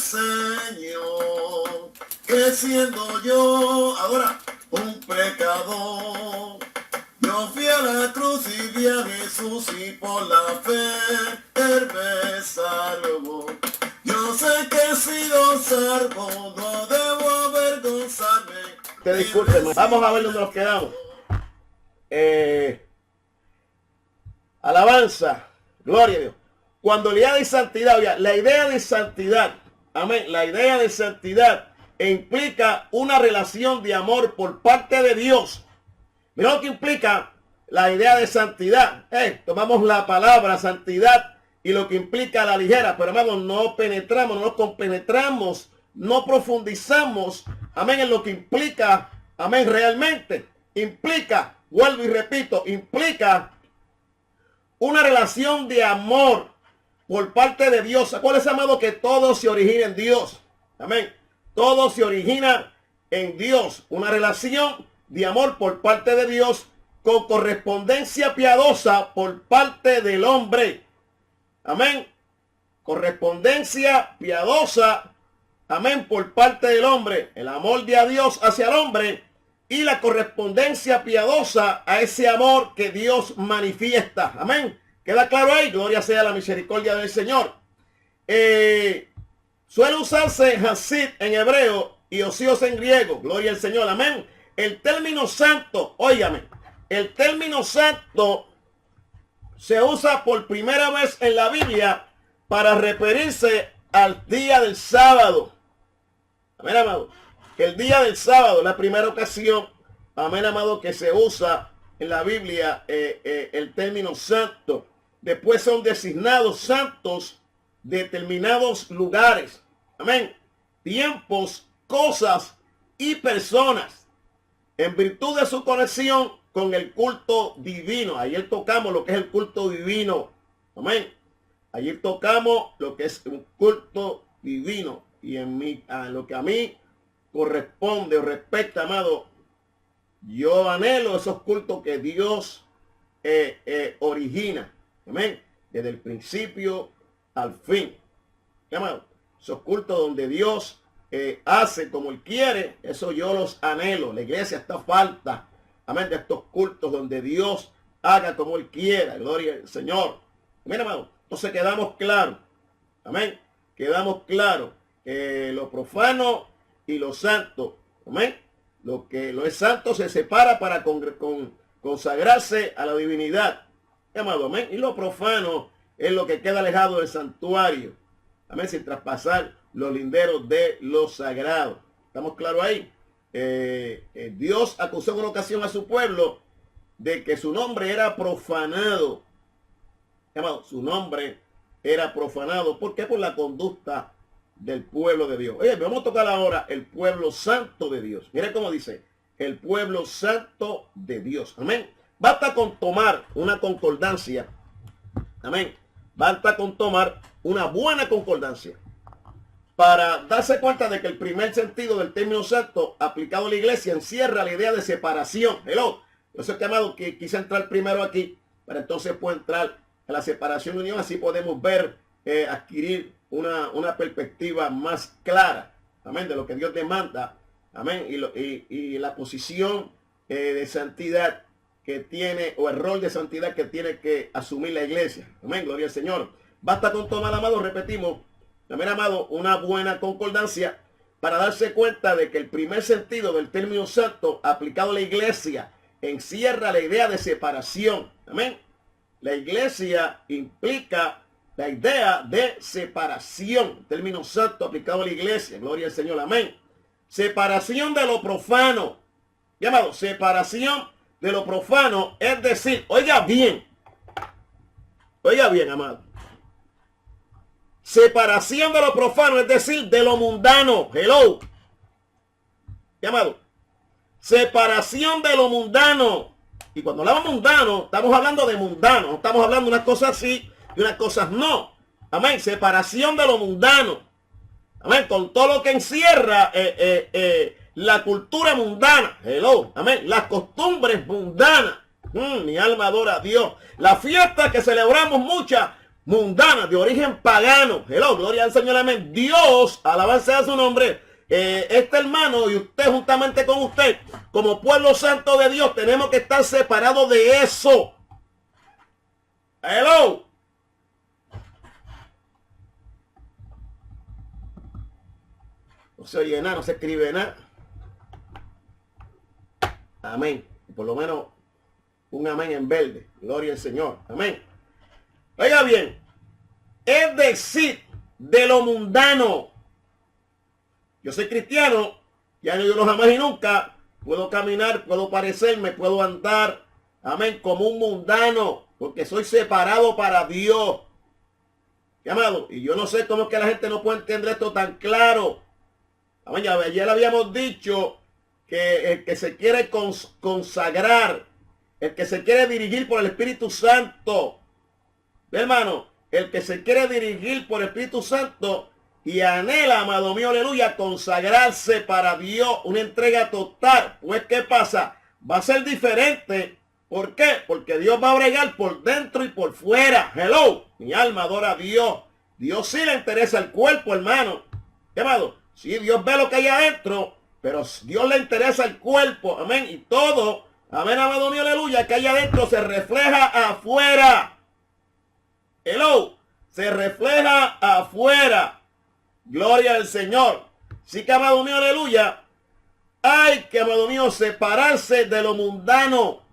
Señor, que siendo yo ahora un pecador, yo fui a la cruz y vi a Jesús y por la fe Él me salvó. Yo sé que he sido salvo, no debo avergonzarme. Te disculpen, vamos a ver dónde nos quedamos. Alabanza, gloria a Dios. Cuando la idea de santidad, oiga, la idea de santidad, amén, la idea de santidad implica una relación de amor por parte de Dios. Mira lo que implica la idea de santidad. Tomamos la palabra santidad y lo que implica a la ligera, pero hermanos, no penetramos, no nos compenetramos, no profundizamos, amén, en lo que implica, amén, realmente. Implica, vuelvo y repito, implica una relación de amor por parte de Dios. Acuérdense, amado, que todo se origina en Dios. Amén. Todo se origina en Dios. Una relación de amor por parte de Dios con correspondencia piadosa por parte del hombre. Amén. Correspondencia piadosa. Amén. Por parte del hombre. El amor de Dios hacia el hombre y la correspondencia piadosa a ese amor que Dios manifiesta. Amén. ¿Queda claro ahí? Gloria sea la misericordia del Señor. Suele usarse Hasid en hebreo y Osios en griego. Gloria al Señor. Amén. El término santo, óigame, el término santo se usa por primera vez en la Biblia para referirse al día del sábado. Amén, amado. El día del sábado, la primera ocasión, amén, amado, que se usa en la Biblia el término santo. Después son designados santos determinados lugares. Amén. Tiempos, cosas y personas. En virtud de su conexión con el culto divino. Ayer tocamos lo que es el culto divino. Amén. Ayer tocamos lo que es un culto divino. Y en lo que a mí corresponde o respecta, amado, yo anhelo esos cultos que Dios origina. Amén. Desde el principio al fin. Amado, esos cultos donde Dios hace como Él quiere, eso yo los anhelo. La iglesia está falta, amén, de estos cultos donde Dios haga como Él quiera. Gloria al Señor. Amén, amado. Entonces quedamos claros. Amén. Quedamos claros que lo profano y lo santo. Amén. Lo que lo es santo se separa para consagrarse a la divinidad. Amado, amén. Y lo profano es lo que queda alejado del santuario. Amén. Sin traspasar los linderos de lo sagrado. ¿Estamos claros ahí? Dios acusó en una ocasión a su pueblo de que su nombre era profanado. Amado, su nombre era profanado. ¿Por qué? Por la conducta del pueblo de Dios. Oye, vamos a tocar ahora el pueblo santo de Dios. Mire cómo dice, el pueblo santo de Dios. Amén. Basta con tomar una concordancia. Amén. Basta con tomar una buena concordancia para darse cuenta de que el primer sentido del término santo aplicado a la iglesia encierra la idea de separación. Hello. Yo sé que, amado, que quise entrar primero aquí, para entonces puedo entrar en la separación de unión. Así podemos ver, adquirir una perspectiva más clara. Amén. De lo que Dios demanda. Amén. Y la posición de santidad que tiene, o el rol de santidad que tiene que asumir la iglesia. Amén, gloria al Señor. Basta con tomar, amado, repetimos, también, amado, una buena concordancia para darse cuenta de que el primer sentido del término santo aplicado a la iglesia encierra la idea de separación. Amén. La iglesia implica la idea de separación. Término santo aplicado a la iglesia. Gloria al Señor. Amén. Separación de lo profano. Llamado separación de lo profano, es decir, oiga bien, amado, separación de lo profano, es decir, de lo mundano. Hello, amado, separación de lo mundano. Y cuando hablamos mundano, estamos hablando de mundano, no estamos hablando de unas cosas sí y unas cosas no. Amén, separación de lo mundano. Amén, con todo lo que encierra la cultura mundana. Hello, amén. Las costumbres mundanas. Mi alma adora a Dios. Las fiestas que celebramos mundana, de origen pagano. Hello, gloria al Señor, amén. Dios, alabanza a su nombre. Este hermano y usted juntamente con usted, como pueblo santo de Dios, tenemos que estar separados de eso. Hello. No se oye nada, no se escribe nada. Amén. Por lo menos un amén en verde. Gloria al Señor. Amén. Oiga bien. Es decir, de lo mundano. Yo soy cristiano. Ya no, yo no jamás y nunca puedo caminar, puedo parecerme, puedo andar. Amén. Como un mundano. Porque soy separado para Dios. Amado. Y yo no sé cómo es que la gente no puede entender esto tan claro. Amén. Ayer habíamos dicho que el que se quiere consagrar, el que se quiere dirigir por el Espíritu Santo, hermano, el que se quiere dirigir por el Espíritu Santo y anhela, amado mío, aleluya, consagrarse para Dios, una entrega total, pues ¿qué pasa? Va a ser diferente. ¿Por qué? Porque Dios va a bregar por dentro y por fuera. Hello, mi alma adora a Dios. Dios sí le interesa el cuerpo, hermano. Amado, sí, Dios ve lo que hay adentro, pero Dios le interesa el cuerpo, amén, y todo, amén, amado mío, aleluya, que hay adentro se refleja afuera. Hello, se refleja afuera. Gloria al Señor. Sí que, amado mío, aleluya, hay que, amado mío, separarse de lo mundano.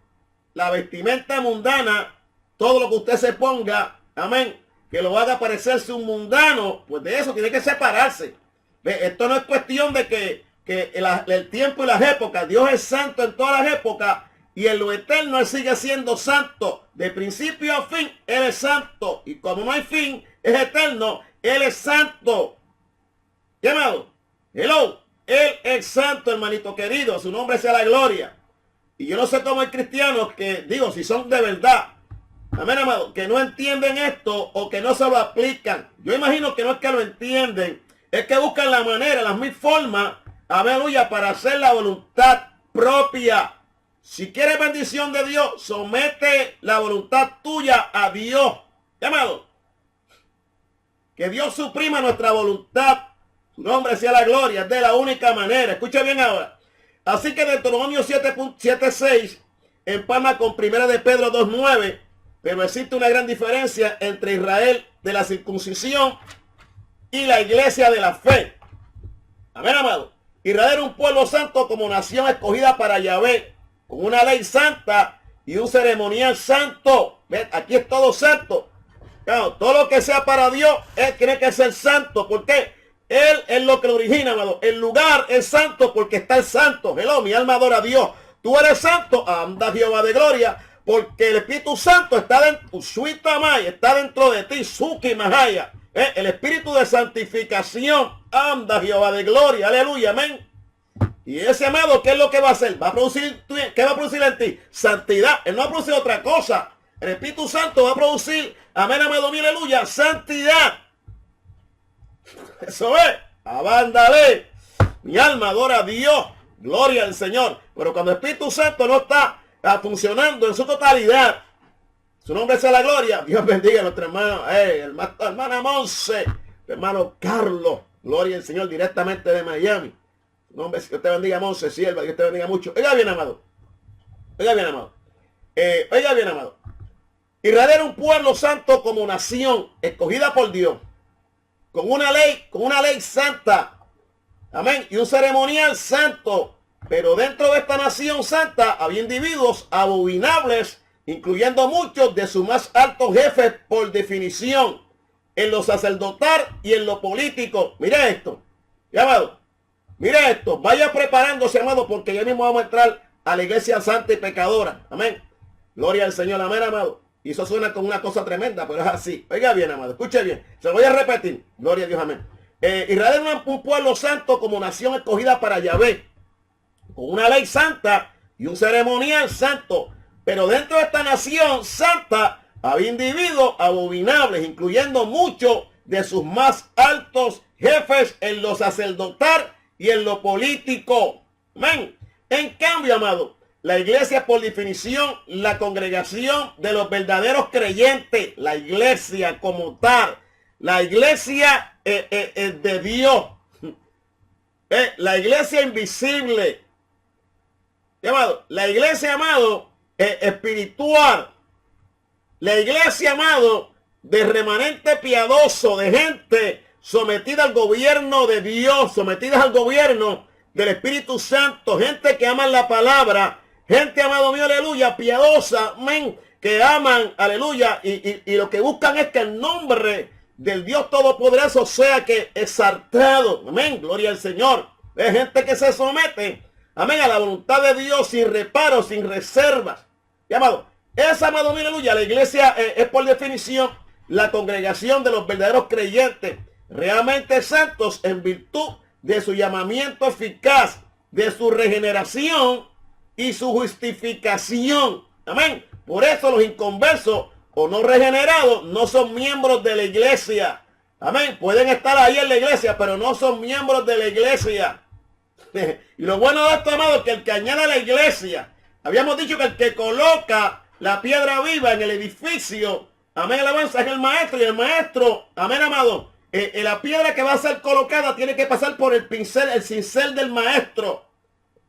La vestimenta mundana, todo lo que usted se ponga, amén, que lo haga parecerse un mundano, pues de eso tiene que separarse. Esto no es cuestión de que el tiempo y las épocas, Dios es santo en todas las épocas y en lo eterno Él sigue siendo santo. De principio a fin, Él es santo. Y como no hay fin, es eterno, Él es santo. ¿Llamado? Hello. Él es santo, hermanito querido. A su nombre sea la gloria. Y yo no sé cómo hay cristianos que, digo, si son de verdad, amén, amado, que no entienden esto o que no se lo aplican. Yo imagino que no es que lo entienden, es que buscan la manera, las mil formas, aleluya, para hacer la voluntad propia. Si quieres bendición de Dios, somete la voluntad tuya a Dios. Amado, que Dios suprima nuestra voluntad. Su nombre sea la gloria, es de la única manera. Escucha bien ahora. Así que Deuteronomio 7:6 empalma con 1 de Pedro 2:9, pero existe una gran diferencia entre Israel de la circuncisión y la iglesia de la fe. Amén, amado. Israel era un pueblo santo como nación escogida para Yahvé, con una ley santa y un ceremonial santo. ¿Ven? Aquí es todo santo. Claro, todo lo que sea para Dios, Él tiene que ser santo. ¿Por qué? Él es lo que lo origina, amado. El lugar es santo porque está el santo. Hello, mi alma adora a Dios. Tú eres santo, anda Jehová de gloria, porque el Espíritu Santo está dentro, está dentro de ti, Suki Mahaya. El espíritu de santificación, anda Jehová de gloria, aleluya, amén. Y ese, amado, ¿qué es lo que va a hacer? Va a producir, ¿qué va a producir en ti? Santidad. Él no va a producir otra cosa. El Espíritu Santo va a producir, amén, amado mío, aleluya, santidad. Eso es, abándale. Mi alma adora a Dios, gloria al Señor. Pero cuando el Espíritu Santo no está funcionando en su totalidad, su nombre sea la gloria. Dios bendiga a nuestro hermano, hermana Monse, hermano Carlos, gloria al Señor, directamente de Miami. Su nombre, Dios te bendiga, Monse, sierva, Dios te bendiga mucho. Oiga bien, amado. Oiga bien, amado. Oiga bien, amado. Israel era un pueblo santo como nación, escogida por Dios, con una ley santa, amén, y un ceremonial santo. Pero dentro de esta nación santa había individuos abominables, incluyendo muchos de sus más altos jefes por definición, en lo sacerdotal y en lo político. Mire esto, amado, mire esto, vaya preparándose, amado, porque ya mismo vamos a entrar a la iglesia santa y pecadora, amén, gloria al Señor, amén, amado. Y eso suena como una cosa tremenda, pero es así. Oiga bien, amado, escuche bien, se lo voy a repetir, gloria a Dios, amén. Israel era un pueblo santo como nación escogida para Yahvé, con una ley santa y un ceremonial santo. Pero dentro de esta nación santa había individuos abominables, incluyendo muchos de sus más altos jefes en lo sacerdotal y en lo político. Amén. En cambio, amado, La iglesia, por definición, la congregación de los verdaderos creyentes, la iglesia como tal, la iglesia de Dios, la iglesia invisible, amado, la iglesia, amado, espiritual, la iglesia, amado, de remanente piadoso, de gente sometida al gobierno de Dios, sometida al gobierno del Espíritu Santo, gente que ama la palabra, gente, amado mío, aleluya, piadosa, amén, que aman, aleluya, y lo que buscan es que el nombre del Dios Todopoderoso sea que exaltado, amén, gloria al Señor. Es gente que se somete, amén, a la voluntad de Dios sin reparo, sin reservas. Y, amado, esa, amado mío, aleluya, la iglesia es por definición la congregación de los verdaderos creyentes, realmente santos en virtud de su llamamiento eficaz, de su regeneración y su justificación. Amén. Por eso los inconversos o no regenerados no son miembros de la iglesia. Amén. Pueden estar ahí en la iglesia, pero no son miembros de la iglesia. Y lo bueno de esto, amado, es que el que añade a la iglesia, habíamos dicho que el que coloca la piedra viva en el edificio, amén, alabanza, es el maestro. Y el maestro, amén, amado, la piedra que va a ser colocada tiene que pasar por el pincel, el cincel del maestro.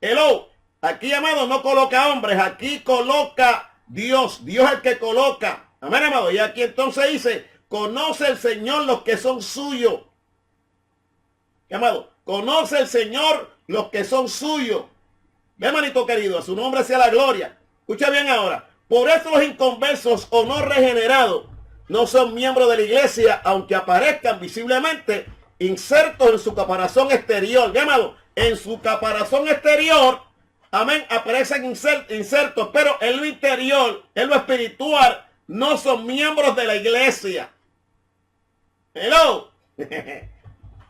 Hello, aquí, amado, no coloca hombres, aquí coloca Dios. Dios es el que coloca. Amén, amado. Y aquí entonces dice, conoce el Señor los que son suyos. Amado, conoce el Señor los que son suyos. Ve, hermanito querido, a su nombre sea la gloria. Escucha bien ahora. Por eso los inconversos o no regenerados no son miembros de la iglesia, aunque aparezcan visiblemente insertos en su caparazón exterior. Llamado, en su caparazón exterior, amén, aparecen insertos, pero en lo interior, en lo espiritual, no son miembros de la iglesia. Hello.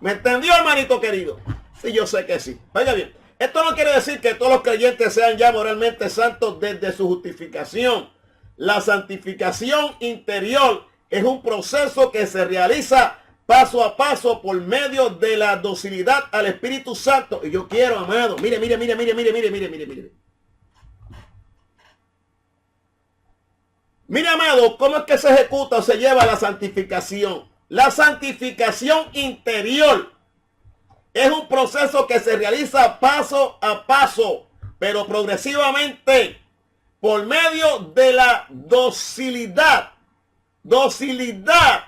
¿Me entendió, hermanito querido? Sí, yo sé que sí. Oiga bien, esto no quiere decir que todos los creyentes sean ya moralmente santos desde su justificación. La santificación interior es un proceso que se realiza paso a paso por medio de la docilidad al Espíritu Santo. Y yo quiero, amado, mire. Mire, amado, ¿cómo es que se ejecuta o se lleva la santificación? La santificación interior es un proceso que se realiza paso a paso, pero progresivamente, por medio de la docilidad. Docilidad.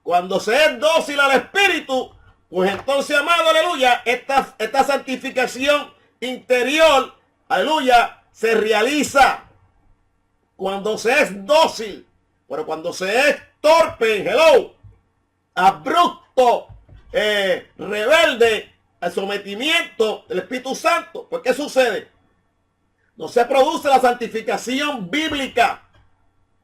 Cuando se es dócil al Espíritu, pues entonces, amado, aleluya, esta santificación interior, aleluya, se realiza cuando se es dócil. Pero cuando se es torpe, hello, abrupto, rebelde al sometimiento del Espíritu Santo, pues ¿qué sucede? No se produce la santificación bíblica.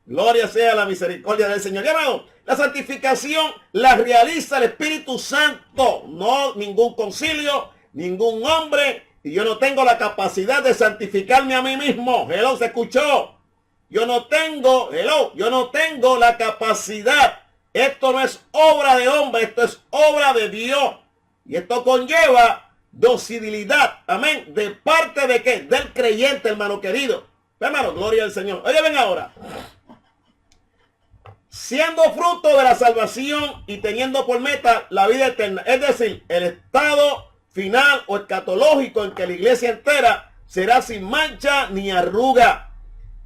Gloria sea la misericordia del Señor. Amado, la santificación la realiza el Espíritu Santo, no ningún concilio, ningún hombre. Y yo no tengo la capacidad de santificarme a mí mismo. Hello, ¿se escuchó? Yo no tengo la capacidad. Esto no es obra de hombre, esto es obra de Dios. Y esto conlleva docilidad, amén, ¿de parte de qué? Del creyente, hermano querido. Hermano, gloria al Señor. Oye, ven ahora. Siendo fruto de la salvación y teniendo por meta la vida eterna, es decir, el estado final o escatológico en que la iglesia entera será sin mancha ni arruga.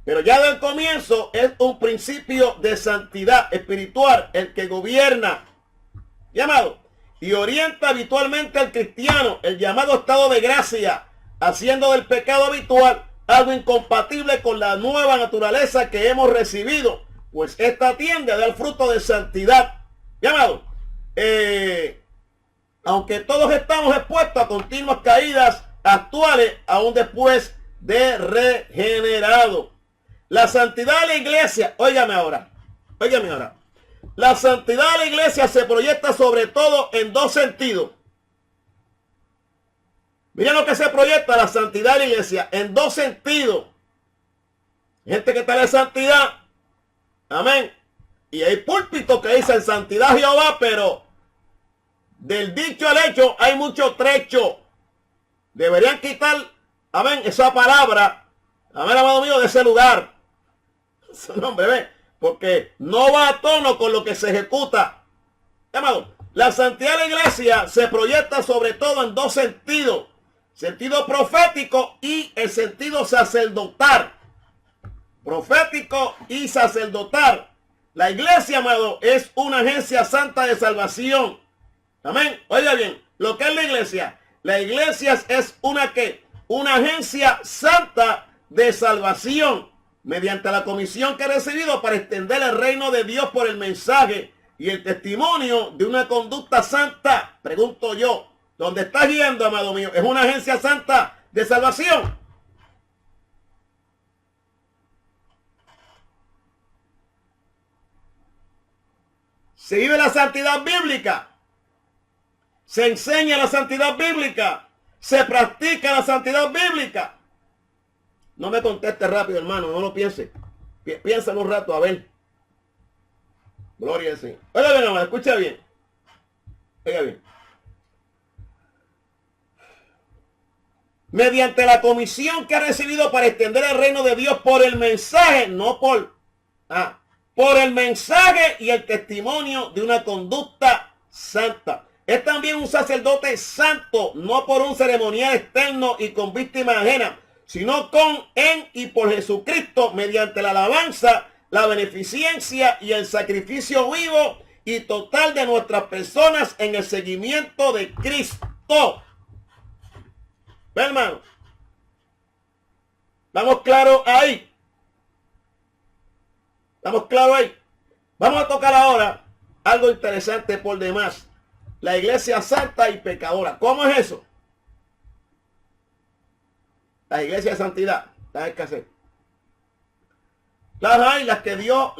Pero ya del comienzo es un principio de santidad espiritual el que gobierna, llamado, y orienta habitualmente al cristiano, el llamado estado de gracia, haciendo del pecado habitual algo incompatible con la nueva naturaleza que hemos recibido, pues esta tiende a dar fruto de santidad. Llamado, aunque todos estamos expuestos a continuas caídas actuales, aún después de regenerado. La santidad de la iglesia, óigame ahora. La santidad de la iglesia se proyecta sobre todo en dos sentidos. Miren lo que se proyecta la santidad de la iglesia en dos sentidos. Gente que está en santidad, amén. Y hay púlpitos que dicen santidad Jehová, pero del dicho al hecho hay mucho trecho. Deberían quitar, amén, esa palabra, Amén, amado mío, de ese lugar. Su nombre, ve. Porque no va a tono con lo que se ejecuta. Amado, la santidad de la iglesia se proyecta sobre todo en dos sentidos. Sentido profético y el sentido sacerdotal. Profético y sacerdotal. La iglesia, amado, es una agencia santa de salvación. Amén. Oiga bien, lo que es la iglesia. La iglesia es una ¿qué? Una agencia santa de salvación, mediante la comisión que he recibido para extender el reino de Dios por el mensaje y el testimonio de una conducta santa. Pregunto yo, ¿dónde estás yendo, amado mío? ¿Es una agencia santa de salvación? Se vive la santidad bíblica. Se enseña la santidad bíblica. Se practica la santidad bíblica. No me conteste rápido, hermano. No lo piense. Piénsalo un rato, a ver. Gloria al Señor. Oiga bien, hermano. Escucha bien. Oiga bien. Mediante la comisión que ha recibido para extender el reino de Dios por el mensaje, no por el mensaje y el testimonio de una conducta santa. Es también un sacerdote santo, no por un ceremonial externo y con víctima ajena, sino con, en y por Jesucristo, mediante la alabanza, la beneficencia y el sacrificio vivo y total de nuestras personas en el seguimiento de Cristo. ¿Ve, hermano? ¿Estamos claros ahí? ¿Estamos claros ahí? Vamos a tocar ahora algo interesante por demás. La iglesia santa y pecadora. ¿Cómo es eso? La iglesia de santidad. La escasez. Las hay, las que Dios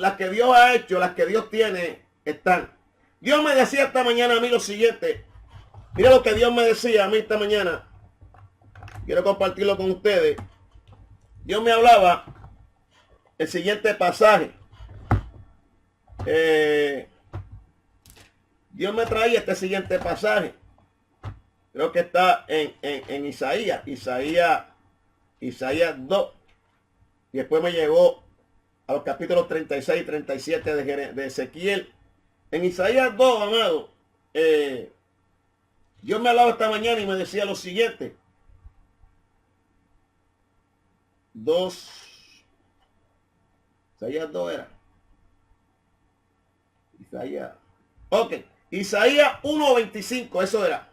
ha hecho, las que Dios tiene, están. Dios me decía esta mañana a mí lo siguiente. Mira lo que Dios me decía a mí esta mañana. Quiero compartirlo con ustedes. Dios me hablaba el siguiente pasaje. Dios me traía este siguiente pasaje. Creo que está en Isaías 2. Y después me llegó a los capítulos 36 y 37 de Ezequiel. En Isaías 2, amado, Dios me hablaba esta mañana y me decía lo siguiente. 2. Isaías 2 era. Isaías. Ok. Isaías 1:25. Eso era.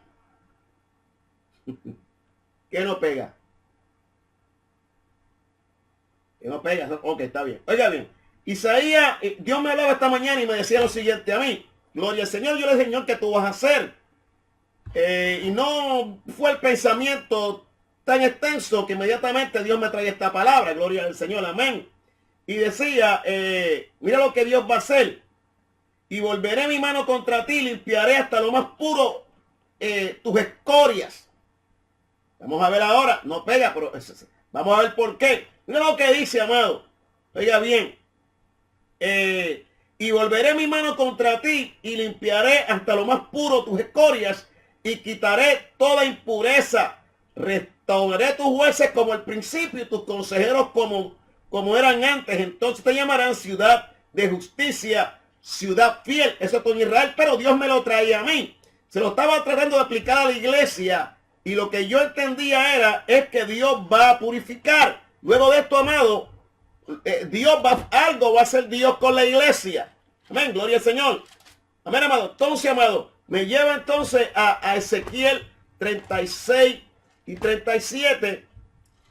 ¿Qué no pega? ¿Qué no pega? Ok, está bien. Oiga bien. Isaías, Dios me hablaba esta mañana y me decía lo siguiente a mí. Gloria al Señor. Yo le dije, Señor, ¿qué tú vas a hacer? Y no fue el pensamiento tan extenso que inmediatamente Dios me trae esta palabra. Gloria al Señor. Amén. Y decía, mira lo que Dios va a hacer. Y volveré mi mano contra ti, limpiaré hasta lo más puro tus escorias. Vamos a ver ahora. No pega, pero vamos a ver por qué. Mira lo que dice, amado. Oiga bien. Y volveré mi mano contra ti y limpiaré hasta lo más puro tus escorias y quitaré toda impureza. Restauraré tus jueces como al principio y tus consejeros como eran antes. Entonces te llamarán ciudad de justicia, ciudad fiel. Eso es con Israel, pero Dios me lo traía a mí. Se lo estaba tratando de aplicar a la iglesia y lo que yo entendía es que Dios va a purificar. Luego de esto, amado, algo va a hacer Dios con la iglesia. Amén, gloria al Señor. Amén, amado. Entonces, amado, me lleva entonces a Ezequiel 36 y 37.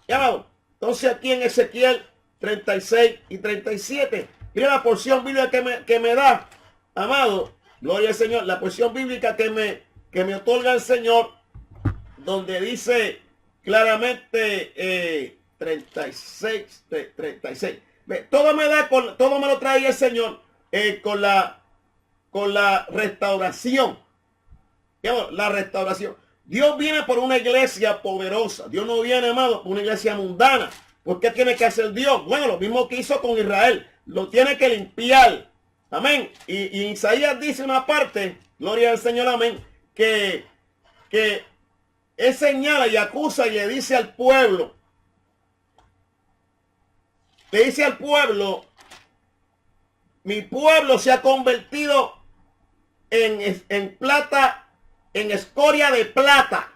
¿Ya, amado? Entonces aquí en Ezequiel 36 y 37. Mira la porción bíblica que me da, amado. Gloria al Señor. La porción bíblica que me otorga el Señor, donde dice claramente 36. Todo me lo trae el Señor con la restauración. La restauración. Dios viene por una iglesia poderosa. Dios no viene, amado, por una iglesia mundana. ¿Por qué tiene que hacer Dios? Bueno, lo mismo que hizo con Israel. Lo tiene que limpiar. Amén. Y Isaías dice una parte, gloria al Señor, amén, que él señala y acusa y le dice al pueblo le dice al pueblo, mi pueblo se ha convertido en plata, en escoria de plata.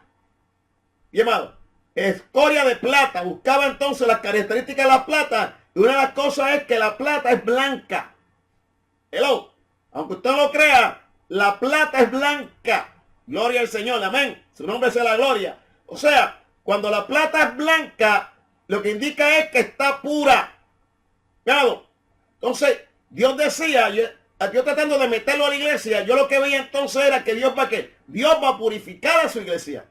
Bien, amado, escoria de plata. Buscaba entonces las características de la plata. Y una de las cosas es que la plata es blanca. Hello. Aunque usted no lo crea, la plata es blanca. Gloria al Señor, amén. Su nombre sea la gloria. O sea, cuando la plata es blanca, lo que indica es que está pura. Claro. Entonces, Dios decía, yo tratando de meterlo a la iglesia, yo lo que veía entonces era que Dios va a qué? Dios va a purificar a su iglesia.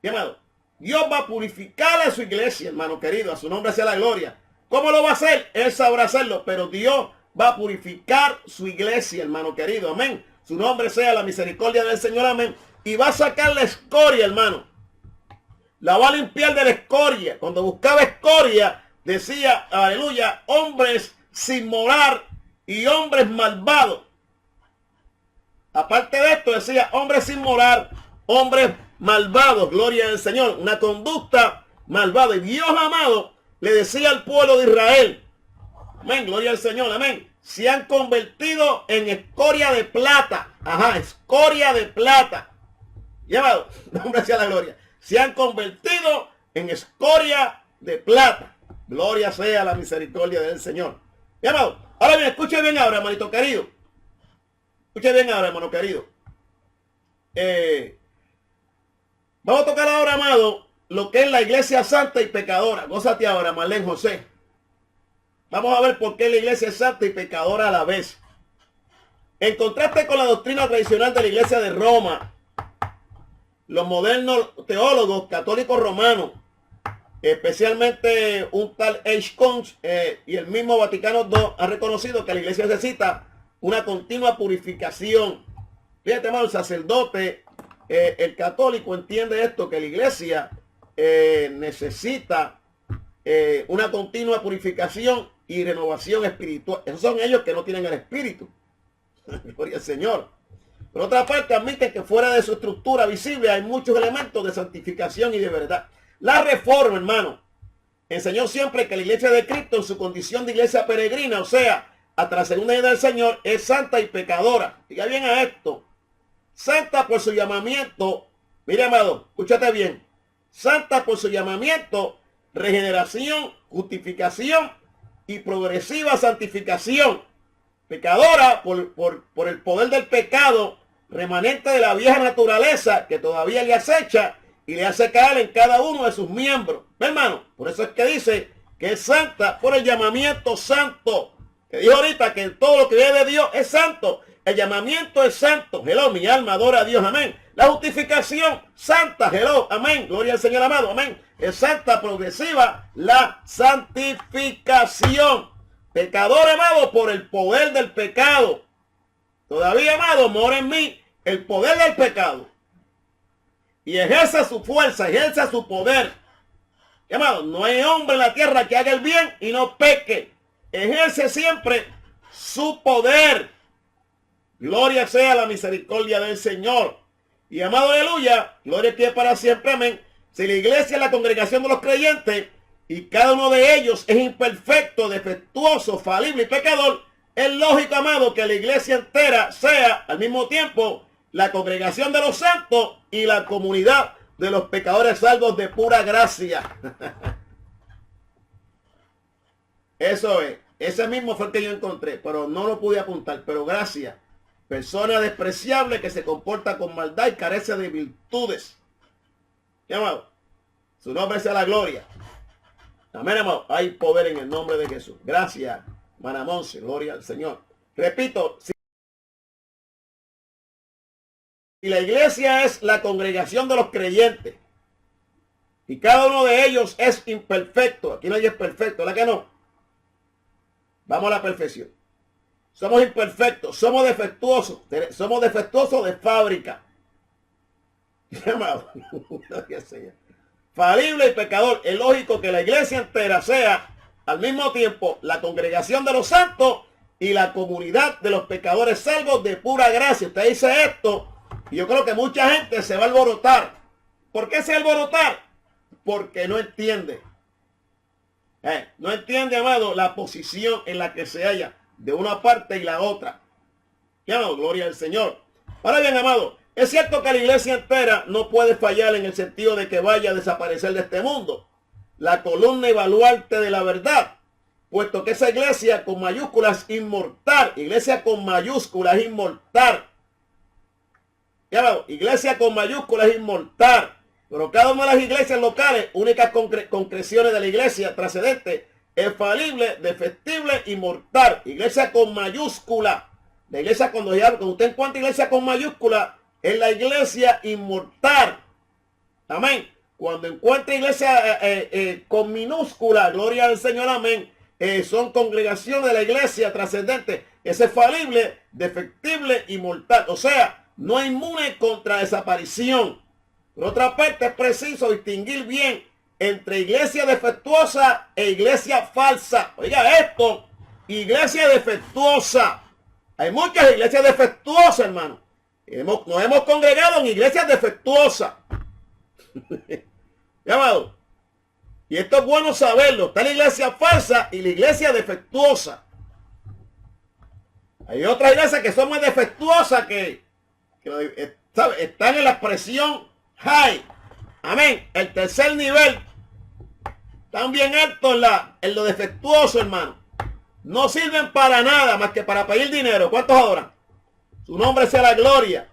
Amado, Dios va a purificar a su iglesia, hermano querido, a su nombre sea la gloria. ¿Cómo lo va a hacer? Él sabrá hacerlo, pero Dios va a purificar su iglesia, hermano querido, amén. Su nombre sea la misericordia del Señor, amén. Y va a sacar la escoria, hermano. La va a limpiar de la escoria. Cuando buscaba escoria, decía, aleluya, hombres sin morar y hombres malvados. Aparte de esto, decía, hombres sin morar, hombres malvados, gloria al Señor, una conducta malvada. Y Dios, amado, le decía al pueblo de Israel, amén, gloria al Señor, amén, se han convertido en escoria de plata. Ajá, escoria de plata. Y amado, nombre sea la gloria. Se han convertido en escoria de plata. Gloria sea la misericordia del Señor. Y amado, ahora bien, escuche bien ahora, hermanito querido. Escuche bien ahora, hermano querido. Vamos a tocar ahora, amado, lo que es la iglesia santa y pecadora. Gózate ahora, Marlene José. Vamos a ver por qué la iglesia es santa y pecadora a la vez. En contraste con la doctrina tradicional de la iglesia de Roma, los modernos teólogos católicos romanos, especialmente un tal H. Cons y el mismo Vaticano II, han reconocido que la iglesia necesita una continua purificación. Fíjate, hermano, el sacerdote, el católico entiende esto, que la iglesia necesita una continua purificación y renovación espiritual. Esos son ellos que no tienen el espíritu. Gloria al Señor. Por otra parte, admiten que fuera de su estructura visible hay muchos elementos de santificación y de verdad. La Reforma, hermano, enseñó siempre que la iglesia de Cristo en su condición de iglesia peregrina, o sea, hasta la segunda venida del Señor, es santa y pecadora. Diga bien a esto. Santa por su llamamiento, mire, amado, escúchate bien. Santa por su llamamiento, regeneración, justificación y progresiva santificación. Pecadora por el poder del pecado, remanente de la vieja naturaleza que todavía le acecha y le hace caer en cada uno de sus miembros. ¿Ve, hermano? Por eso es que dice que es santa por el llamamiento santo. Que dijo ahorita que todo lo que viene de Dios es santo. El llamamiento es santo. Hello, mi alma adora a Dios. Amén. La justificación santa. Hello. Amén. Gloria al Señor amado. Amén. Es santa, progresiva. La santificación. Pecador, amado, por el poder del pecado. Todavía, amado, mora en mí el poder del pecado. Y ejerza su fuerza, ejerza su poder. Amado, no hay hombre en la tierra que haga el bien y no peque. Ejerce siempre su poder. Gloria sea la misericordia del Señor. Y amado, aleluya, gloria que para siempre, amén. Si la iglesia es la congregación de los creyentes y cada uno de ellos es imperfecto, defectuoso, falible y pecador, es lógico, amado, que la iglesia entera sea al mismo tiempo la congregación de los santos y la comunidad de los pecadores salvos de pura gracia. Eso es. Ese mismo fue el que yo encontré, pero no lo pude apuntar. Pero gracias. Persona despreciable que se comporta con maldad y carece de virtudes. ¿Qué, amado? Su nombre sea la gloria. Amén, amado. Hay poder en el nombre de Jesús. Gracias, Manamonce. Gloria al Señor. Repito, si la iglesia es la congregación de los creyentes y cada uno de ellos es imperfecto, aquí nadie es perfecto, ¿verdad que no? Vamos a la perfección. Somos imperfectos, somos defectuosos de fábrica. Falible y pecador. Es lógico que la iglesia entera sea al mismo tiempo la congregación de los santos y la comunidad de los pecadores salvos de pura gracia. Usted dice esto y yo creo que mucha gente se va a alborotar. ¿Por qué se va a alborotar? Porque no entiende. No entiende, amado, la posición en la que se halla de una parte y la otra. Amado, gloria al Señor. Ahora bien, amado, es cierto que la iglesia entera no puede fallar en el sentido de que vaya a desaparecer de este mundo. La columna y baluarte de la verdad, puesto que esa iglesia con mayúsculas inmortal, iglesia con mayúsculas inmortal. Amado, iglesia con mayúsculas inmortal. Pero cada una de las iglesias locales, únicas concreciones de la iglesia trascendente, es falible, defectible y mortal. Iglesia con mayúscula. La iglesia, cuando usted encuentra iglesia con mayúscula, es la iglesia inmortal. Amén. Cuando encuentra iglesia con minúscula, gloria al Señor, amén, son congregaciones de la iglesia trascendente. Ese es falible, defectible y mortal. O sea, no es inmune contra desaparición. Por otra parte, es preciso distinguir bien entre iglesia defectuosa e iglesia falsa. Oiga esto, iglesia defectuosa. Hay muchas iglesias defectuosas, hermano. Nos hemos congregado en iglesias defectuosas. Llamado. Y esto es bueno saberlo. Está la iglesia falsa y la iglesia defectuosa. Hay otras iglesias que son más defectuosas que están en la expresión high. Amén. El tercer nivel. Están bien altos en lo defectuoso, hermano. No sirven para nada más que para pedir dinero. ¿Cuántos adoran? Su nombre sea la gloria.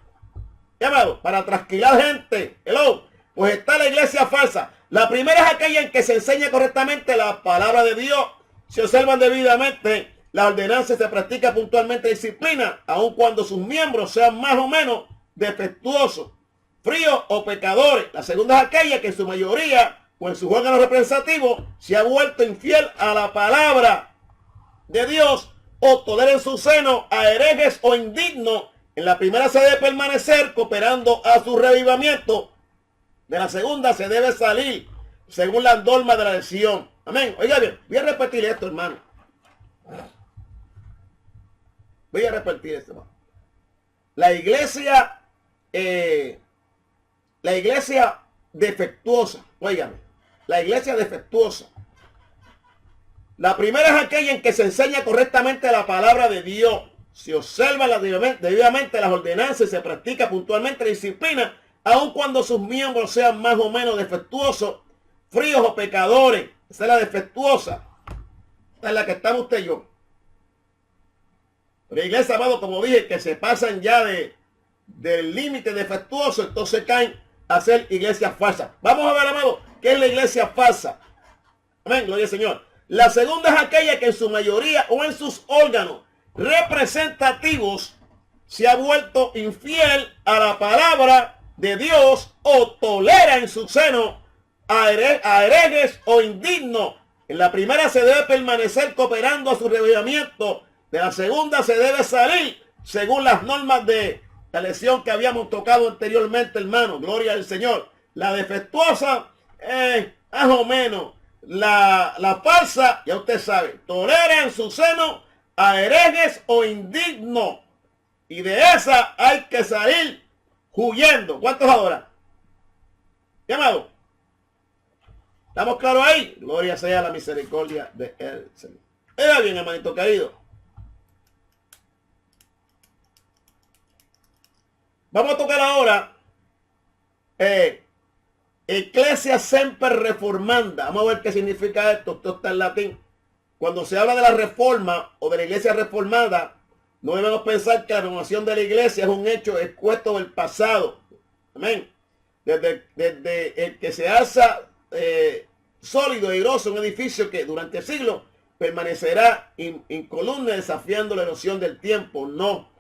Llamado. Para trasquilar gente. Hello. Pues está la iglesia falsa. La primera es aquella en que se enseña correctamente la palabra de Dios. Se observan debidamente las ordenanzas, se practica puntualmente disciplina, aun cuando sus miembros sean más o menos defectuosos, fríos o pecadores. La segunda es aquella que en su mayoría o en sus órganos representativos se ha vuelto infiel a la palabra de Dios o tolera en su seno a herejes o indignos. En la primera se debe permanecer cooperando a su revivamiento. De la segunda se debe salir según las normas de la lesión. Amén. Oiga bien, voy a repetir esto, hermano. Voy a repetir esto, hermano. La iglesia defectuosa. Óigame. La iglesia defectuosa. La primera es aquella en que se enseña correctamente la palabra de Dios. Se observa debidamente las ordenanzas y se practica puntualmente la disciplina, aun cuando sus miembros sean más o menos defectuosos, fríos o pecadores. Esa es la defectuosa. Esta es la que estamos usted y yo. Pero iglesia, amado, como dije, que se pasan ya del límite defectuoso, entonces caen a ser iglesias falsas. Vamos a ver, amado, ¿qué es la iglesia falsa? Amén, gloria al Señor. La segunda es aquella que en su mayoría o en sus órganos representativos se ha vuelto infiel a la palabra de Dios o tolera en su seno a herejes o indignos. En la primera se debe permanecer cooperando a su revivimiento. De la segunda se debe salir según las normas de la lección que habíamos tocado anteriormente, hermano. Gloria al Señor. La defectuosa es más o menos. La falsa, ya usted sabe, tolera en su seno a herejes o indignos. Y de esa hay que salir huyendo. ¿Cuántos adoran? Llamado. ¿Estamos claros ahí? Gloria sea la misericordia de él, Señor. Era bien, hermanito querido. Vamos a tocar ahora Ecclesia Semper Reformanda. Vamos a ver qué significa esto. Esto está en latín. Cuando se habla de la reforma o de la iglesia reformada, no debemos pensar que la renovación de la iglesia es un hecho expuesto del pasado. Amén. Desde el que se alza sólido y grosso un edificio que durante siglos permanecerá incolume desafiando la erosión del tiempo. No.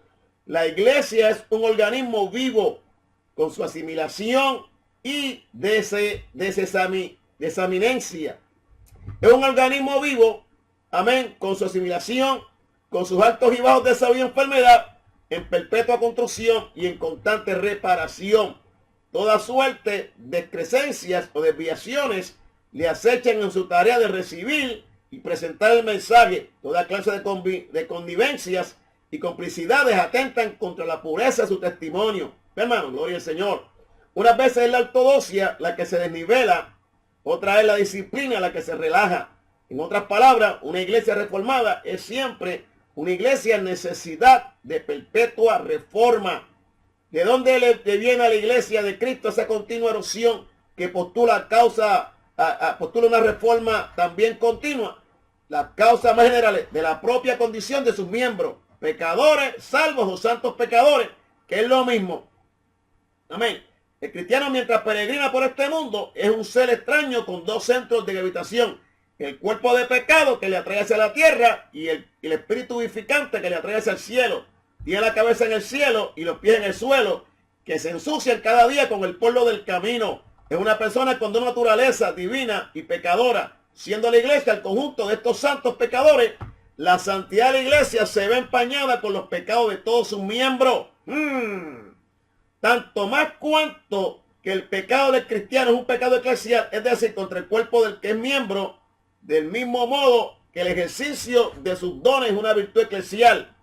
La iglesia es un organismo vivo con su asimilación y desaminencia. Es un organismo vivo, amén, con su asimilación, con sus altos y bajos de salud y enfermedad, en perpetua construcción y en constante reparación. Toda suerte de excrescencias o desviaciones le acechan en su tarea de recibir y presentar el mensaje. Toda clase de connivencias y complicidades atentan contra la pureza de su testimonio. Hermano, gloria al Señor. Unas veces es la ortodoxia la que se desnivela, otra es la disciplina la que se relaja. En otras palabras, una iglesia reformada es siempre una iglesia en necesidad de perpetua reforma. ¿De dónde le viene a la iglesia de Cristo esa continua erosión que postula postula una reforma también continua? Las causas más generales de la propia condición de sus miembros, pecadores, salvos o santos pecadores, que es lo mismo. Amén. El cristiano, mientras peregrina por este mundo, es un ser extraño con dos centros de gravitación: el cuerpo de pecado que le atrae hacia la tierra y el espíritu vivificante que le atrae hacia el cielo. Tiene la cabeza en el cielo y los pies en el suelo, que se ensucian cada día con el polvo del camino. Es una persona con dos naturalezas, divina y pecadora. Siendo la iglesia el conjunto de estos santos pecadores, la santidad de la iglesia se ve empañada con los pecados de todos sus miembros. Tanto más cuanto que el pecado del cristiano es un pecado eclesial, es decir, contra el cuerpo del que es miembro, del mismo modo que el ejercicio de sus dones es una virtud eclesial.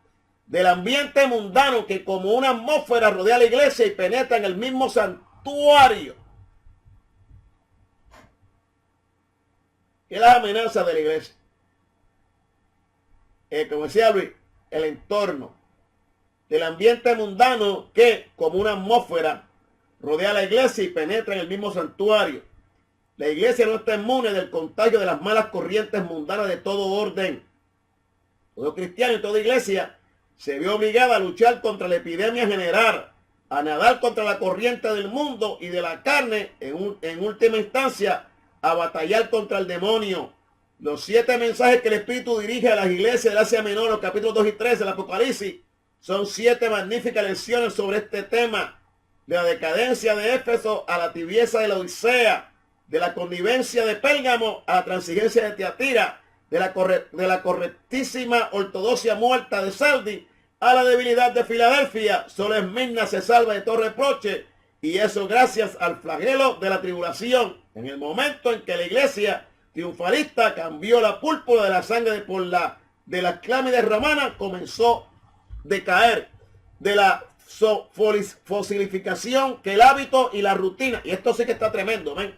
Del ambiente mundano que como una atmósfera rodea la iglesia y penetra en el mismo santuario. ¿Qué es la amenaza de la iglesia? Como decía Luis, el entorno del ambiente mundano que, como una atmósfera, rodea la iglesia y penetra en el mismo santuario. La iglesia no está inmune del contagio de las malas corrientes mundanas de todo orden. Todo cristiano y toda iglesia se vio obligada a luchar contra la epidemia general, a nadar contra la corriente del mundo y de la carne, en última instancia, a batallar contra el demonio. Los 7 mensajes que el Espíritu dirige a las iglesias del Asia Menor, los capítulos 2 y 3 del Apocalipsis, son 7 magníficas lecciones sobre este tema: de la decadencia de Éfeso a la tibieza de la Odisea, de la connivencia de Pérgamo a la transigencia de Tiatira, de la correctísima ortodoxia muerta de Sardi a la debilidad de Filadelfia. Solo Esmirna se salva de todo reproche, y eso gracias al flagelo de la tribulación. En el momento en que la iglesia triunfalista cambió la púrpura de la sangre de las clámides romanas, comenzó a decaer de la fosilificación que el hábito y la rutina. Y esto sí que está tremendo, ¿ven?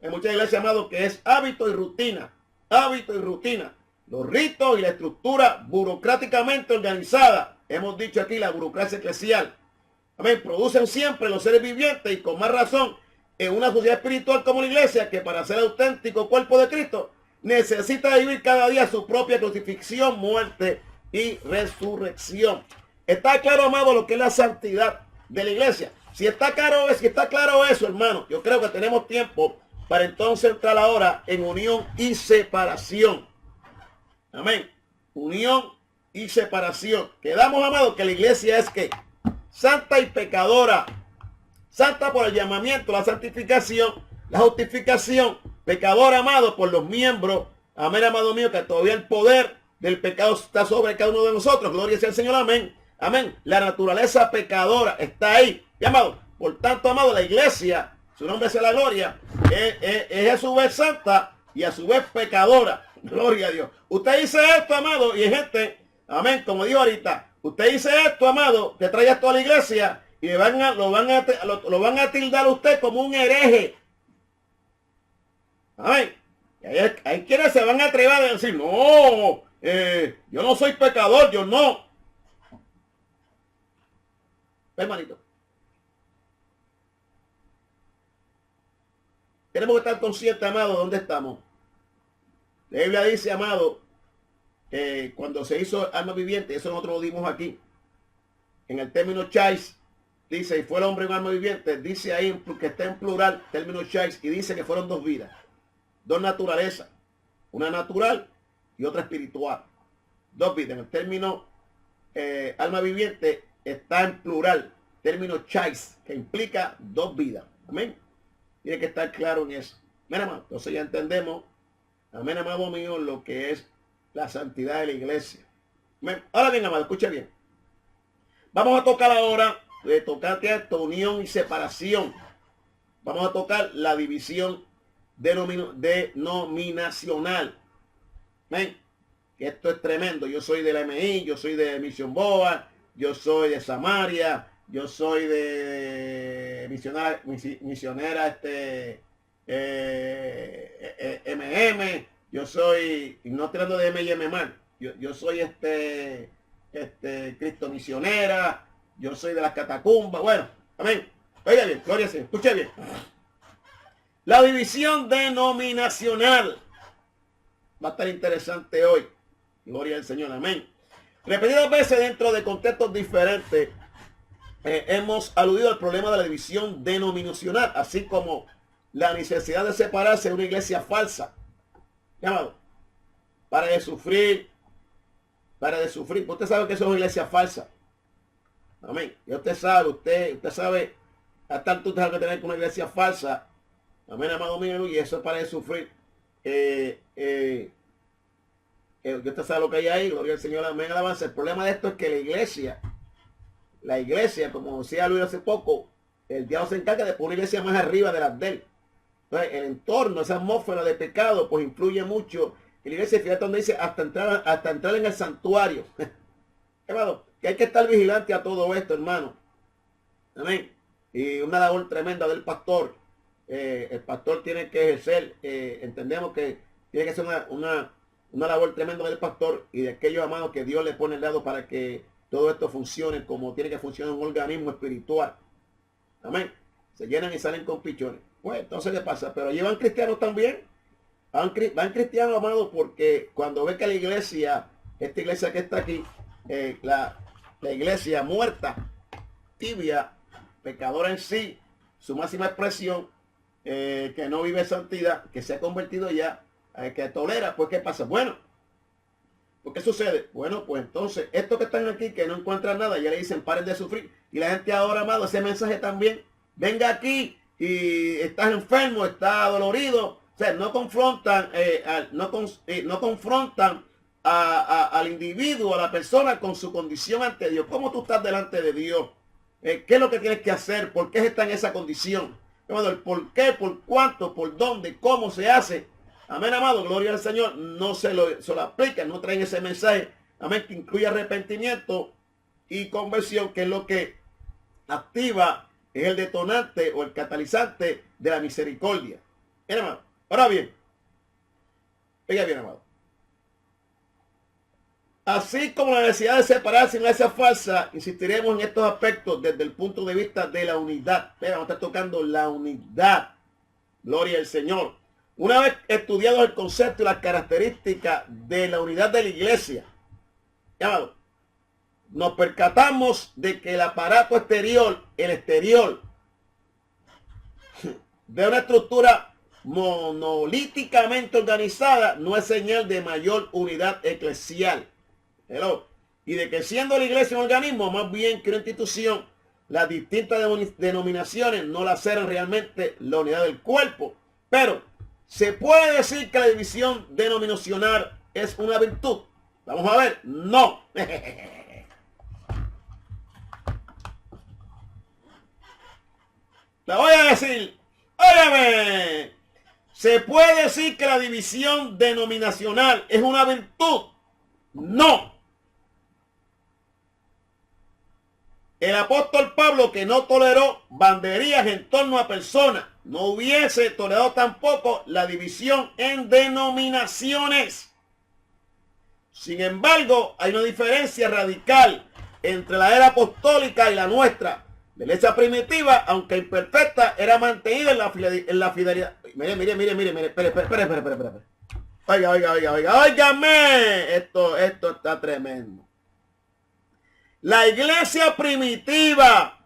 En muchas iglesias, amado, que es hábito y rutina. Hábito y rutina. Los ritos y la estructura burocráticamente organizada. Hemos dicho aquí la burocracia eclesial. Amén. Producen siempre los seres vivientes, y con más razón en una sociedad espiritual como la iglesia, que para ser auténtico cuerpo de Cristo necesita vivir cada día su propia crucifixión, muerte y resurrección. Está claro, amado, lo que es la santidad de la iglesia. Si está claro eso, hermano, yo creo que tenemos tiempo para entonces entrar ahora en unión y separación. Amén. Unión y separación. Quedamos, amado, que la iglesia es que santa y pecadora. Santa por el llamamiento, la santificación, la justificación. Pecadora, amado, por los miembros. Amén, amado mío, que todavía el poder del pecado está sobre cada uno de nosotros. Gloria sea al Señor. Amén. Amén. La naturaleza pecadora está ahí. Y, amado, por tanto, amado, la iglesia, su nombre sea la gloria, es a su vez santa y a su vez pecadora. Gloria a Dios. Usted dice esto, amado, y hay gente, amén, como digo ahorita, usted dice esto, amado, que trae esto a la iglesia y lo van a tildar a usted como un hereje. Amén. Y hay quienes se van a atrever a decir, no, yo no soy pecador, yo no. Hermanito, tenemos que estar conscientes, amado, de dónde estamos. La Biblia dice, amado, cuando se hizo alma viviente, eso nosotros lo dimos aquí, en el término chais, dice, y fue el hombre un alma viviente, dice ahí que está en plural, término chais, y dice que fueron 2 vidas, 2 naturalezas, una natural y otra espiritual. 2 vidas. En el término alma viviente está en plural, término chais, que implica 2 vidas. Amén. Tiene que estar claro en eso. Mira, amado, entonces ya entendemos, amén, amado mío, lo que es la santidad de la iglesia. Amén. Ahora bien, amado, escucha bien. Vamos a tocar ahora, tocarte esto, unión y separación. Vamos a tocar la división denominacional. Amén. Que esto es tremendo. Yo soy de la MI, yo soy de Misión Boa, yo soy de Samaria, yo soy de misionera MM, yo soy, y no estoy hablando de M&M mal, yo soy Cristo misionera, yo soy de las catacumbas, bueno, amén. Oiga bien, gloria al Señor, escuche bien. La división denominacional va a estar interesante hoy. Gloria al Señor, amén. Repetidas veces dentro de contextos diferentes hemos aludido al problema de la división denominacional, así como la necesidad de separarse de una iglesia falsa. Llamado, para de sufrir. Usted sabe que eso es una iglesia falsa. Amén. Y usted sabe, a tanto usted sabe que tener una iglesia falsa. Amén, amado mío, y eso es para de sufrir. Usted sabe lo que hay ahí, gloria al Señor, amén, alabanza. El problema de esto es que la iglesia, como decía Luis hace poco, el diablo se encarga de poner una iglesia más arriba de las de él. Entonces, el entorno, esa atmósfera de pecado, pues influye mucho. Y la iglesia, fíjate donde dice, hasta entrar en el santuario. Hermano, que hay que estar vigilante a todo esto, hermano. Amén. Y una labor tremenda del pastor. El pastor tiene que ejercer, entendemos que tiene que ser una labor tremenda del pastor y de aquellos amados que Dios le pone al lado para que todo esto funcione como tiene que funcionar un organismo espiritual. Amén. Se llenan y salen con pichones. Pues entonces, ¿qué pasa? Pero llevan cristianos también. Van cristianos, amados, porque cuando ve que la iglesia, esta iglesia que está aquí, la iglesia muerta, tibia, pecadora en sí, su máxima expresión, que no vive santidad, que se ha convertido ya, que tolera, pues ¿qué pasa? Bueno, ¿por qué sucede? Bueno, pues entonces, estos que están aquí, que no encuentran nada, ya le dicen, paren de sufrir. Y la gente ahora, amado, ese mensaje también, venga aquí y estás enfermo, estás dolorido. O sea, no confrontan, no confrontan al individuo, a la persona con su condición ante Dios. ¿Cómo tú estás delante de Dios? ¿Qué es lo que tienes que hacer? ¿Por qué está en esa condición? Bueno, el por qué, por cuánto, por dónde, cómo se hace. Amén, amado, gloria al Señor. No se lo aplican, no traen ese mensaje. Amén, que incluye arrepentimiento y conversión, que es lo que activa, es el detonante o el catalizante de la misericordia. Bien, amado. Ahora bien, oiga bien, amado. Así como la necesidad de separarse en esa falsa, insistiremos en estos aspectos desde el punto de vista de la unidad. Pero vamos a estar tocando la unidad. Gloria al Señor. Una vez estudiado el concepto y las características de la unidad de la iglesia, amado, nos percatamos de que el aparato exterior, el exterior, de una estructura monolíticamente organizada, no es señal de mayor unidad eclesial. Hello. Y de que siendo la iglesia un organismo, más bien que una institución, las distintas denominaciones no la hacen realmente la unidad del cuerpo. Pero ¿se puede decir que la división denominacional es una virtud? Vamos a ver. No. Le voy a decir. Óyeme. ¿Se puede decir que la división denominacional es una virtud? No. El apóstol Pablo, que no toleró banderías en torno a personas, no hubiese tolerado tampoco la división en denominaciones. Sin embargo, hay una diferencia radical entre la era apostólica y la nuestra. La iglesia primitiva, aunque imperfecta, era mantenida en la fidelidad. Mire, espere. Óigame. Esto está tremendo. La iglesia primitiva,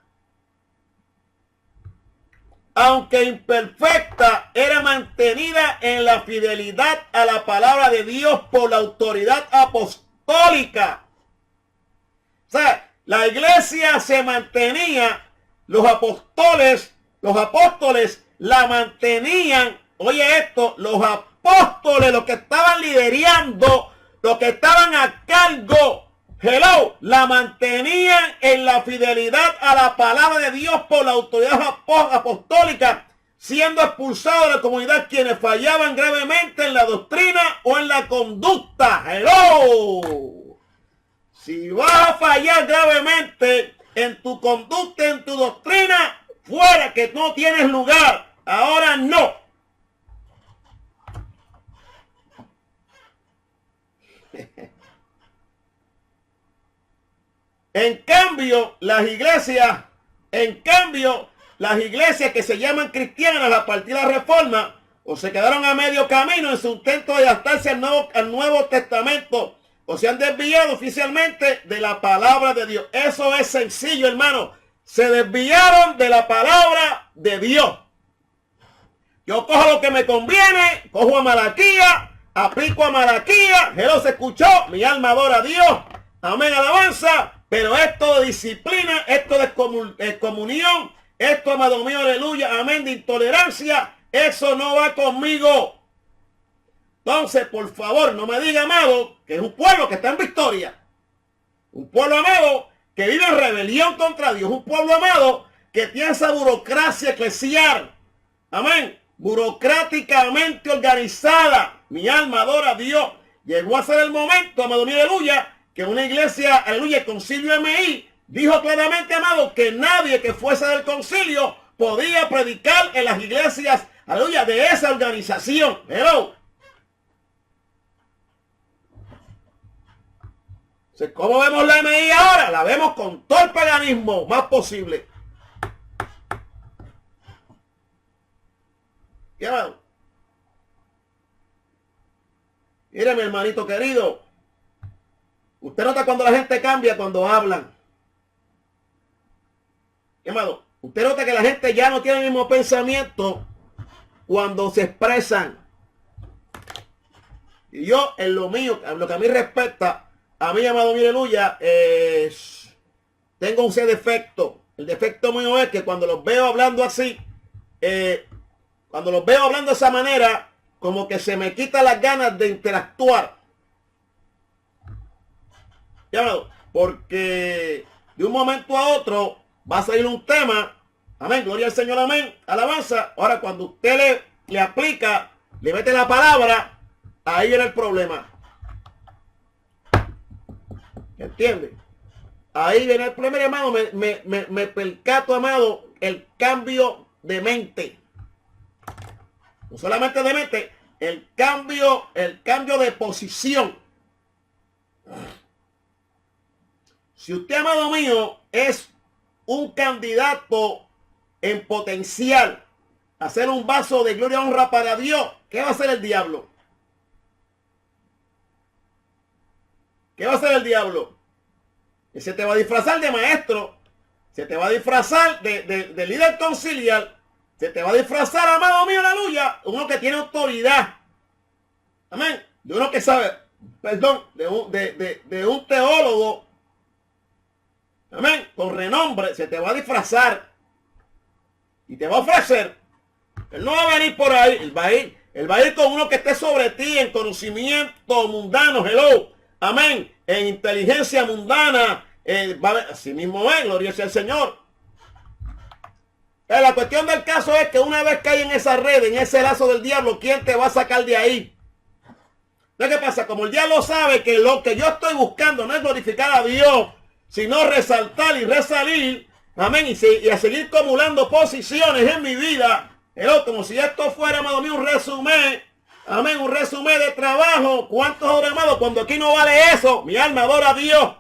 aunque imperfecta, era mantenida en la fidelidad a la palabra de Dios por la autoridad apostólica. O sea, la iglesia se mantenía, los apóstoles la mantenían. Oye esto, los apóstoles, los que estaban liderando, los que estaban a cargo, hello, la mantenían en la fidelidad a la palabra de Dios por la autoridad apostólica, siendo expulsados de la comunidad quienes fallaban gravemente en la doctrina o en la conducta. Hello. Si vas a fallar gravemente en tu conducta, en tu doctrina, fuera, que no tienes lugar. Ahora no. En cambio, las iglesias que se llaman cristianas a partir de la Reforma, o se quedaron a medio camino en su intento de adaptarse al Nuevo Testamento, o se han desviado oficialmente de la palabra de Dios. Eso es sencillo, hermano. Se desviaron de la palabra de Dios. Yo cojo lo que me conviene, cojo a Malaquías, aplico a Malaquías, Él se escuchó, mi alma adora a Dios, amén, alabanza, pero esto de disciplina, esto de comunión, esto, amado mío, aleluya, amén, de intolerancia, eso no va conmigo. Entonces, por favor, no me diga, amado, que es un pueblo que está en victoria, un pueblo, amado, que vive en rebelión contra Dios, un pueblo, amado, que tiene esa burocracia eclesial, amén, burocráticamente organizada. Mi alma adora a Dios. Llegó a ser el momento, amado mío, aleluya, que una iglesia, aleluya, el concilio MI, dijo claramente, amado, que nadie que fuese del concilio podía predicar en las iglesias, aleluya, de esa organización. Hello. ¿Cómo vemos la MI ahora? La vemos con todo el paganismo más posible. ¿Qué, amado? Mire, mi hermanito querido, usted nota cuando la gente cambia cuando hablan. ¿Qué, amado? Usted nota que la gente ya no tiene el mismo pensamiento cuando se expresan. Y yo, en lo mío, en lo que a mí respecta, a mí, amado mío, aleluya, tengo un defecto. El defecto mío es que cuando los veo hablando así, cuando los veo hablando de esa manera, como que se me quita las ganas de interactuar. ¿Llamado? Porque de un momento a otro va a salir un tema. Amén, gloria al Señor, amén, alabanza. Ahora cuando usted le aplica, le mete la palabra, ahí viene el problema. ¿Entiende? Ahí viene el problema, hermano. Me percato, amado, el cambio de mente. No solamente de mente, el cambio de posición. Si usted, amado mío, es un candidato en potencial a hacer un vaso de gloria y honra para Dios, ¿qué va a hacer el diablo? ¿Qué va a hacer el diablo? Que se te va a disfrazar de maestro, se te va a disfrazar de líder conciliar, se te va a disfrazar, amado mío, aleluya, uno que tiene autoridad. Amén. De uno que sabe, perdón, de un teólogo. Amén. Con renombre, se te va a disfrazar y te va a ofrecer. Él no va a venir por ahí, él va a ir con uno que esté sobre ti en conocimiento mundano, hello. Amén. En inteligencia mundana. Así mismo es, gloria sea al Señor. La cuestión del caso es que una vez que hay en esa red, en ese lazo del diablo, ¿quién te va a sacar de ahí? ¿Qué pasa? Como el diablo sabe que lo que yo estoy buscando no es glorificar a Dios, sino resaltar y resalir, amén, y a seguir acumulando posiciones en mi vida, como si esto fuera, amado mío, un resumen, amén, un resumen de trabajo. ¿Cuántos horas, amado? Cuando aquí no vale eso, mi alma adora a Dios.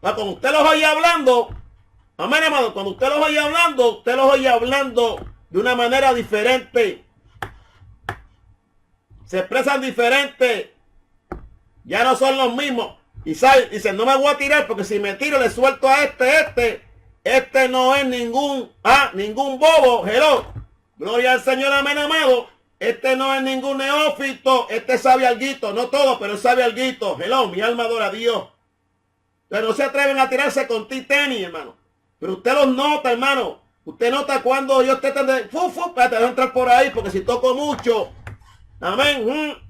Cuando usted los oye hablando, amén, amado, cuando usted los oye hablando de una manera diferente. Se expresan diferente. Ya no son los mismos. Y dicen, no me voy a tirar porque si me tiro le suelto a este no es ningún bobo. Hello. Gloria al Señor, amén, amado. Este no es ningún neófito. Este sabe alguito. No todo, pero sabe alguito. Hello, mi alma adora a Dios. Pero no se atreven a tirarse con ti tenis, hermano. Pero usted los nota, hermano. Usted nota cuando yo esté tan de... Espérate, voy a entrar por ahí porque si toco mucho... Amén.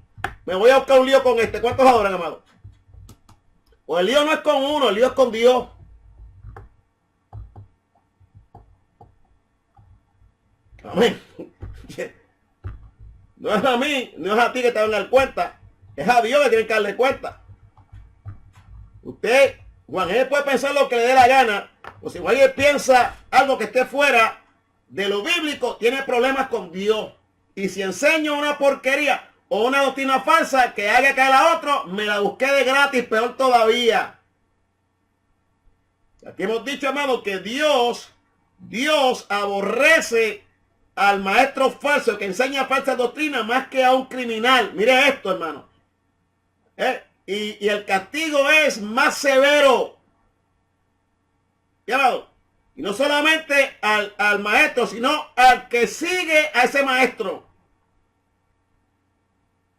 Me voy a buscar un lío con este. ¿Cuántos adoran, amado? Pues el lío no es con uno, el lío es con Dios. Amén. No es a mí, no es a ti que te van a dar cuenta. Es a Dios que tienen que darle cuenta. Usted, Juan, él puede pensar lo que le dé la gana. O si Juan piensa algo que esté fuera de lo bíblico, tiene problemas con Dios. Y si enseño una porquería o una doctrina falsa que haga caer a otro, me la busqué de gratis, peor todavía. Aquí hemos dicho, amado, que Dios aborrece al maestro falso que enseña falsa doctrina más que a un criminal. Mire esto, hermano. Y el castigo es más severo. ¿Sí, amado? Y no solamente al maestro, sino al que sigue a ese maestro.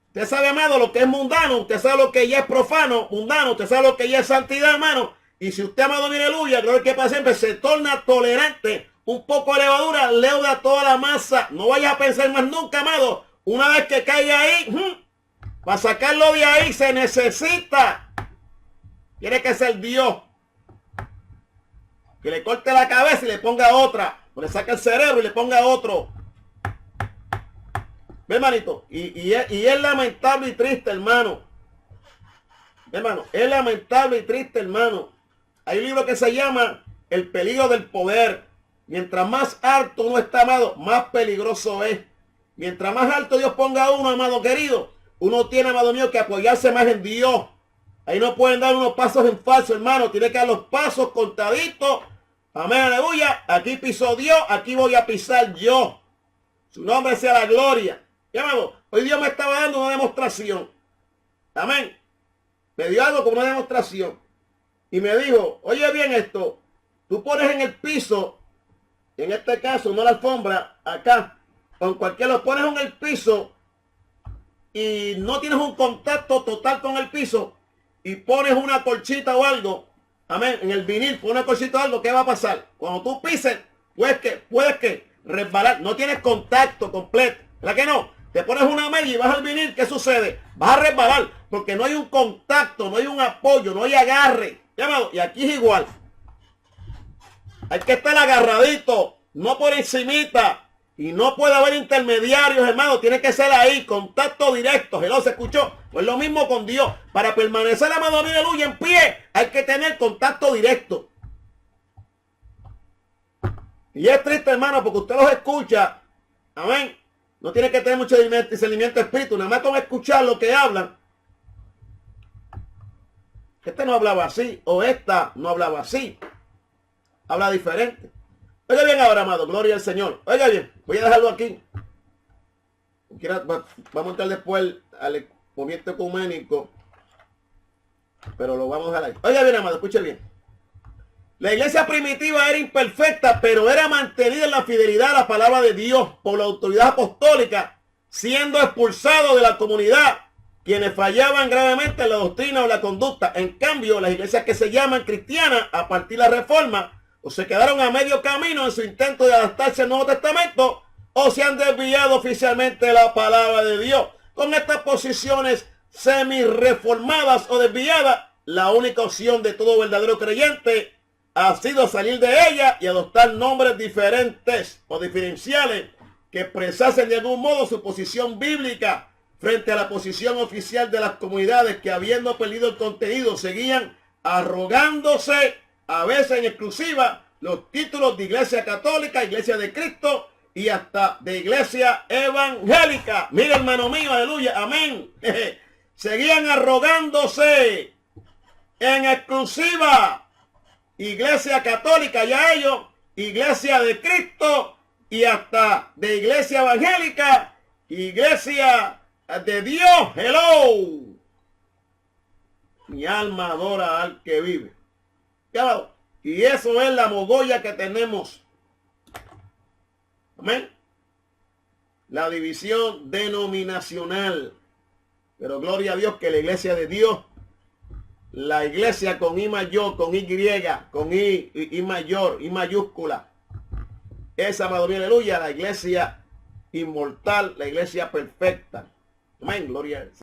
Usted sabe, amado, lo que es mundano. Usted sabe lo que ya es profano, mundano. Usted sabe lo que ya es santidad, hermano. Y si usted, amado, mire, aleluya, gloria que para siempre, se torna tolerante, un poco de levadura, leuda toda la masa. No vayas a pensar más nunca, amado. Una vez que caiga ahí, para sacarlo de ahí se necesita. Tiene que ser Dios. Que le corte la cabeza y le ponga otra. O le saque el cerebro y le ponga otro. ¿Ve, hermanito? Y es lamentable y triste, hermano. Hermano, es lamentable y triste, hermano. Hay un libro que se llama El peligro del poder. Mientras más alto uno está, amado, más peligroso es. Mientras más alto Dios ponga a uno, amado querido, uno tiene, amado mío, que apoyarse más en Dios. Ahí no pueden dar unos pasos en falso, hermano. Tiene que dar los pasos contaditos. Amén, aleluya. Aquí pisó Dios, aquí voy a pisar yo. Su nombre sea la gloria. ¿Qué, amado? Hoy Dios me estaba dando una demostración. Amén. Me dio algo como una demostración. Y me dijo, oye bien esto. Tú pones en el piso, en este caso, no la alfombra, acá, con cualquiera, lo pones en el piso y no tienes un contacto total con el piso y pones una colchita o algo, amén, en el vinil, pones una colchita o algo, ¿qué va a pasar? Cuando tú pises, puedes que resbalar, no tienes contacto completo, ¿verdad que no? Te pones una media y vas al vinil, ¿qué sucede? Vas a resbalar, porque no hay un contacto, no hay un apoyo, no hay agarre, ¿llamado? Y aquí es igual. Hay que estar agarradito, no por encimita. Y no puede haber intermediarios, hermano. Tiene que ser ahí, contacto directo. ¿Se escuchó? Pues lo mismo con Dios. Para permanecer, amado, aleluya, en pie, hay que tener contacto directo. Y es triste, hermano, porque usted los escucha. Amén. No tiene que tener mucho discernimiento de espíritu. Nada más con escuchar lo que hablan. Este no hablaba así. O esta no hablaba así. Habla diferente. Oiga bien ahora, amado, gloria al Señor. Oiga bien, voy a dejarlo aquí. Vamos a entrar después al movimiento ecuménico, pero lo vamos a dejar ahí. Oiga bien, amado, escuche bien. La iglesia primitiva era imperfecta, pero era mantenida en la fidelidad a la palabra de Dios por la autoridad apostólica, siendo expulsado de la comunidad quienes fallaban gravemente en la doctrina o la conducta. En cambio, las iglesias que se llaman cristianas a partir de la Reforma, o se quedaron a medio camino en su intento de adaptarse al Nuevo Testamento, o se han desviado oficialmente de la palabra de Dios. Con estas posiciones semi-reformadas o desviadas, la única opción de todo verdadero creyente ha sido salir de ella y adoptar nombres diferentes o diferenciales que expresasen de algún modo su posición bíblica frente a la posición oficial de las comunidades que, habiendo perdido el contenido, seguían arrogándose, a veces en exclusiva, los títulos de Iglesia Católica, Iglesia de Cristo y hasta de Iglesia Evangélica. Mira, hermano mío, aleluya, amén. Seguían arrogándose en exclusiva Iglesia Católica, ya ellos, Iglesia de Cristo y hasta de Iglesia Evangélica, Iglesia de Dios. Hello. Mi alma adora al que vive. Claro, y eso es la mogolla que tenemos. Amén. La división denominacional. Pero gloria a Dios que la iglesia de Dios, la iglesia con I mayor, con Y, con I mayor, I mayúscula. Esa, amado mío, aleluya, la iglesia inmortal, la iglesia perfecta. Amén, gloria a Dios.